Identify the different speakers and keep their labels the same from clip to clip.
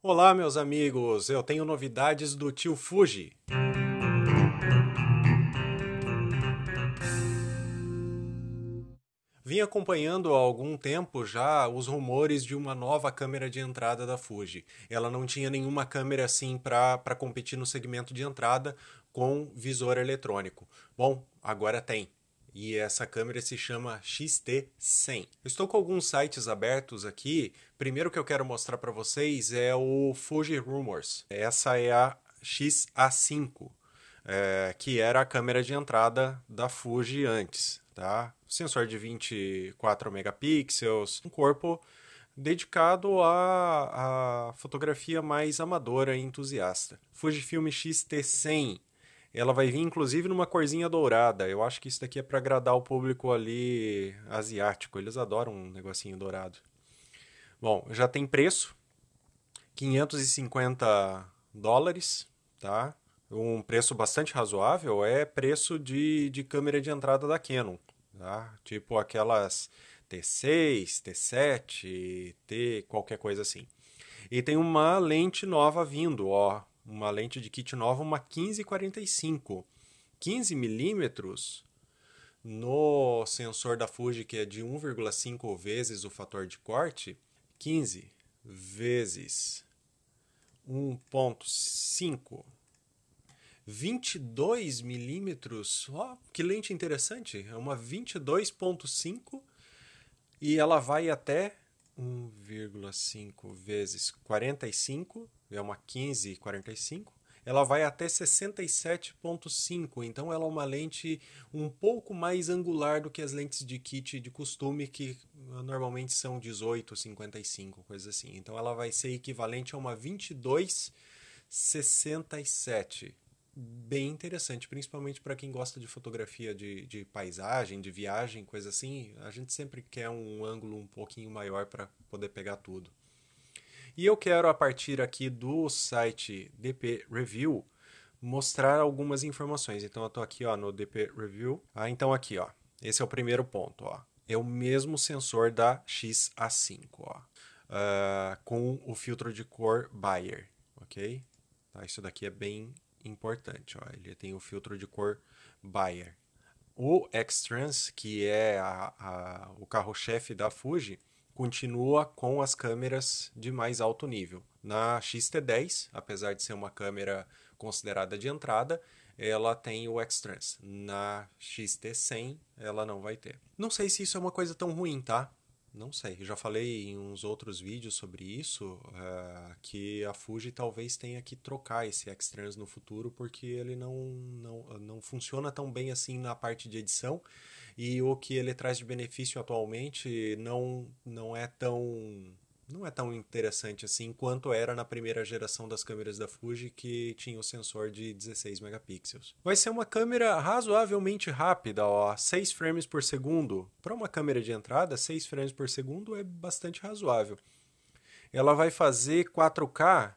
Speaker 1: Olá, meus amigos! Eu tenho novidades do tio Fuji. Vim acompanhando há algum tempo já os rumores de uma nova câmera de entrada da Fuji. Ela não tinha nenhuma câmera assim para competir no segmento de entrada com visor eletrônico. Bom, agora tem. E essa câmera se chama XT100. Eu estou com alguns sites abertos aqui. Primeiro que eu quero mostrar para vocês é o Fuji Rumors. Essa é a XA5, que era a câmera de entrada da Fuji antes, tá? Sensor de 24 megapixels, um corpo dedicado à fotografia mais amadora e entusiasta. Fujifilm X-T100, ela vai vir inclusive numa corzinha dourada. Eu acho que isso daqui é para agradar o público ali asiático. Eles adoram um negocinho dourado. Bom, já tem preço, US$ 550, tá? Um preço bastante razoável, é preço de câmera de entrada da Canon, tá? Tipo aquelas T6, T7, T, qualquer coisa assim. E tem uma lente nova vindo, ó, uma lente de kit nova, uma 1545, 15 milímetros no sensor da Fuji, que é de 1,5 vezes o fator de corte, 15 vezes 1,5, 22 milímetros. Ó, que lente interessante. É uma 22,5 e ela vai até 1,5 vezes 45, é uma 1545. Ela vai até 67,5, então ela é uma lente um pouco mais angular do que as lentes de kit de costume, que normalmente são 18,55, coisa assim. Então ela vai ser equivalente a uma 22,67. Bem interessante, principalmente para quem gosta de fotografia de paisagem, de viagem, coisa assim. A gente sempre quer um ângulo um pouquinho maior para poder pegar tudo. E eu quero, a partir aqui do site DP Review, mostrar algumas informações. Então eu estou aqui ó, no DP Review. Então aqui, ó, esse é o primeiro ponto. Ó. É o mesmo sensor da XA5, ó, com o filtro de cor Bayer, ok? Tá, isso daqui é bem importante. Ó. Ele tem o filtro de cor Bayer. O X-Trans, que é o carro-chefe da Fuji, continua com as câmeras de mais alto nível. Na X-T10, apesar de ser uma câmera considerada de entrada, ela tem o X-Trans. Na X-T100, ela não vai ter. Não sei se isso é uma coisa tão ruim, tá? Não sei, já falei em uns outros vídeos sobre isso, que a Fuji talvez tenha que trocar esse X-Trans no futuro, porque ele não funciona tão bem assim na parte de edição, e o que ele traz de benefício atualmente não é tão interessante assim quanto era na primeira geração das câmeras da Fuji, que tinha o sensor de 16 megapixels. Vai ser uma câmera razoavelmente rápida, ó, 6 frames por segundo. Para uma câmera de entrada, 6 frames por segundo é bastante razoável. Ela vai fazer 4K.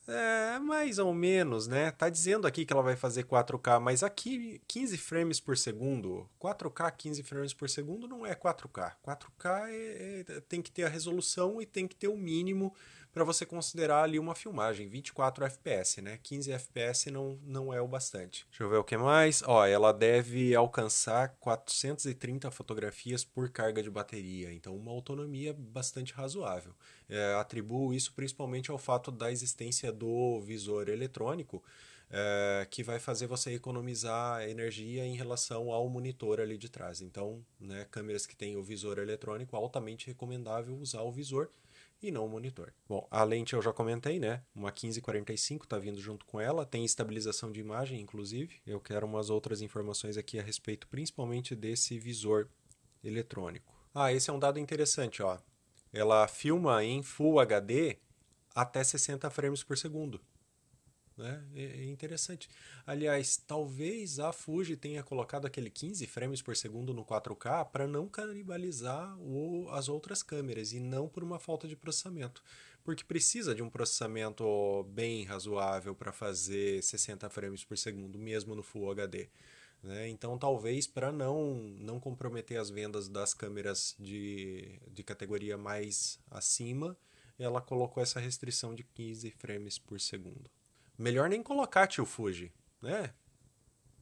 Speaker 1: É, mais ou menos, né? Tá dizendo aqui que ela vai fazer 4K, mas aqui 15 frames por segundo, 4K 15 frames por segundo não é 4K. 4K tem que ter a resolução e tem que ter o mínimo para você considerar ali uma filmagem, 24 FPS, né? 15 FPS não é o bastante. Deixa eu ver o que mais. Ó, ela deve alcançar 430 fotografias por carga de bateria, então uma autonomia bastante razoável. Atribuo isso principalmente ao fato da existência do visor eletrônico, que vai fazer você economizar energia em relação ao monitor ali de trás. Então, né, câmeras que têm o visor eletrônico, altamente recomendável usar o visor e não o monitor. Bom, a lente eu já comentei, né? Uma 1545 está vindo junto com ela, tem estabilização de imagem, inclusive. Eu quero umas outras informações aqui a respeito, principalmente desse visor eletrônico. Ah, esse é um dado interessante, ó. Ela filma em Full HD até 60 frames por segundo. Né? É interessante. Aliás, talvez a Fuji tenha colocado aquele 15 frames por segundo no 4K para não canibalizar as outras câmeras e não por uma falta de processamento. Porque precisa de um processamento bem razoável para fazer 60 frames por segundo, mesmo no Full HD. Né? Então, talvez para não comprometer as vendas das câmeras de categoria mais acima, ela colocou essa restrição de 15 frames por segundo. Melhor nem colocar, tio Fuji, né?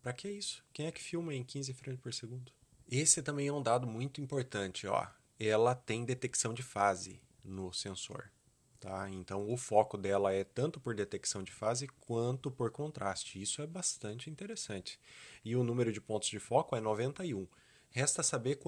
Speaker 1: Pra que isso? Quem é que filma em 15 frames por segundo? Esse também é um dado muito importante, ó. Ela tem detecção de fase no sensor, tá? Então o foco dela é tanto por detecção de fase quanto por contraste. Isso é bastante interessante. E o número de pontos de foco é 91. Resta saber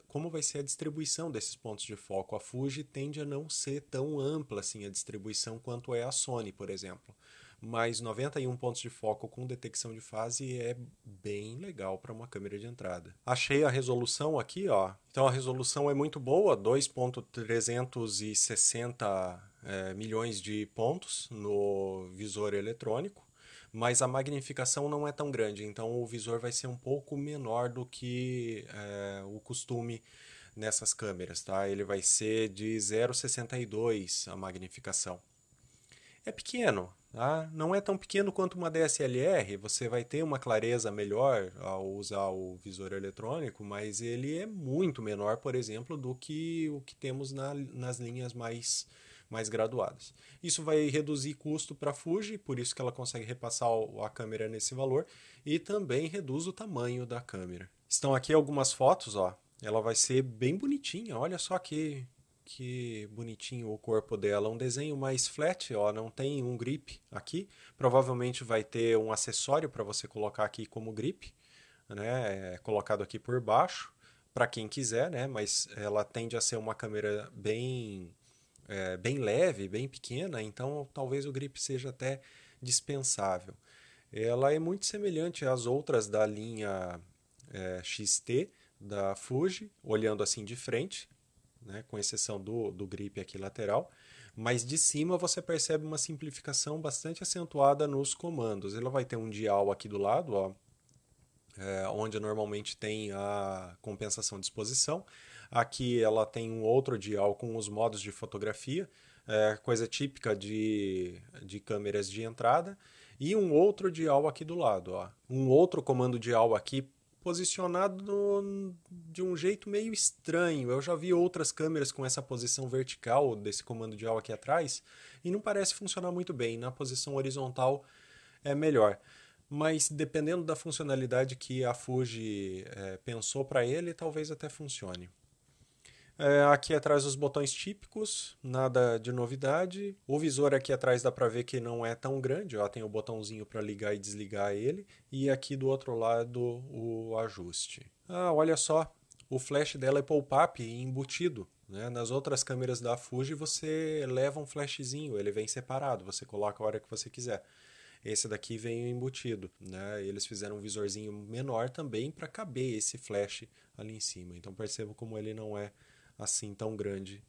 Speaker 1: como vai ser a distribuição desses pontos de foco. A Fuji tende a não ser tão ampla assim a distribuição quanto é a Sony, por exemplo. Mas 91 pontos de foco com detecção de fase é bem legal para uma câmera de entrada. Achei a resolução aqui, ó. Então a resolução é muito boa, 2.360 milhões de pontos no visor eletrônico. Mas a magnificação não é tão grande, então o visor vai ser um pouco menor do que o costume nessas câmeras, tá? Ele vai ser de 0,62 a magnificação. É pequeno, tá? Não é tão pequeno quanto uma DSLR, você vai ter uma clareza melhor ao usar o visor eletrônico, mas ele é muito menor, por exemplo, do que o que temos nas linhas mais graduadas. Isso vai reduzir custo para a Fuji, por isso que ela consegue repassar a câmera nesse valor, e também reduz o tamanho da câmera. Estão aqui algumas fotos, ó. Ela vai ser bem bonitinha, olha só que bonitinho o corpo dela. Um desenho mais flat, ó, não tem um grip aqui. Provavelmente vai ter um acessório para você colocar aqui como grip, né? Colocado aqui por baixo, para quem quiser, né? Mas ela tende a ser uma câmera bem leve, bem pequena, então talvez o grip seja até dispensável. Ela é muito semelhante às outras da linha XT da Fuji, olhando assim de frente, né, com exceção do grip aqui lateral, mas de cima você percebe uma simplificação bastante acentuada nos comandos. Ela vai ter um dial aqui do lado, ó, onde normalmente tem a compensação de exposição. Aqui ela tem um outro dial com os modos de fotografia, coisa típica de câmeras de entrada, e um outro dial aqui do lado. Ó. Um outro comando dial aqui posicionado de um jeito meio estranho. Eu já vi outras câmeras com essa posição vertical desse comando dial aqui atrás e não parece funcionar muito bem. Na posição horizontal é melhor. Mas dependendo da funcionalidade que a Fuji pensou para ele, talvez até funcione. Aqui atrás os botões típicos, nada de novidade. O visor aqui atrás dá para ver que não é tão grande, ó, tem o botãozinho para ligar e desligar ele. E aqui do outro lado o ajuste. Ah, olha só, o flash dela é pop-up e embutido. Né? Nas outras câmeras da Fuji você leva um flashzinho, ele vem separado, você coloca a hora que você quiser. Esse daqui vem embutido, né? Eles fizeram um visorzinho menor também para caber esse flash ali em cima. Então perceba como ele não é assim tão grande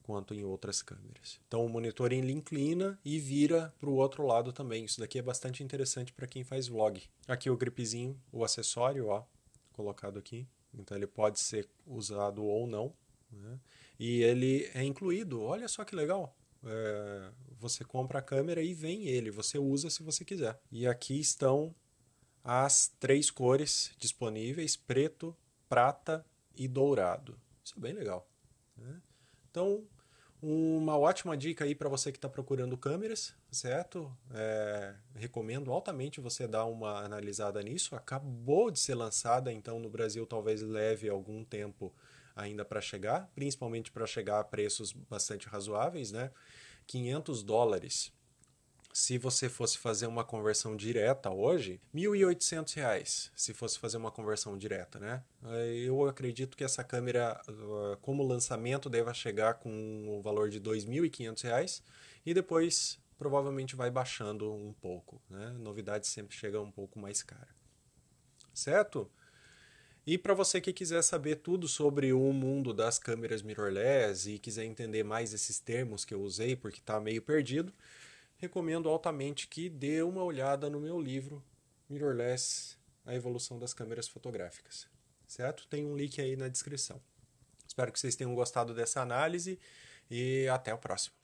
Speaker 1: quanto em outras câmeras. Então o monitor ele inclina e vira para o outro lado também. Isso daqui é bastante interessante para quem faz vlog. Aqui o gripzinho, o acessório, ó, colocado aqui. Então ele pode ser usado ou não. Né? E ele é incluído. Olha só que legal. Você compra a câmera e vem ele. Você usa se você quiser. E aqui estão as 3 cores disponíveis: preto, prata e dourado. Isso é bem legal. Né? Então, uma ótima dica aí para você que está procurando câmeras, certo? Recomendo altamente você dar uma analisada nisso. Acabou de ser lançada, então no Brasil talvez leve algum tempo ainda para chegar, principalmente para chegar a preços bastante razoáveis, né? $500. Se você fosse fazer uma conversão direta hoje, R$ 1.800, se fosse fazer uma conversão direta, né? Eu acredito que essa câmera, como lançamento, deva chegar com o valor de R$ 2.500 e depois provavelmente vai baixando um pouco, né? Novidade sempre chega um pouco mais cara. Certo? E para você que quiser saber tudo sobre o mundo das câmeras mirrorless e quiser entender mais esses termos que eu usei porque está meio perdido, recomendo altamente que dê uma olhada no meu livro Mirrorless, a evolução das câmeras fotográficas. Certo? Tem um link aí na descrição. Espero que vocês tenham gostado dessa análise e até o próximo.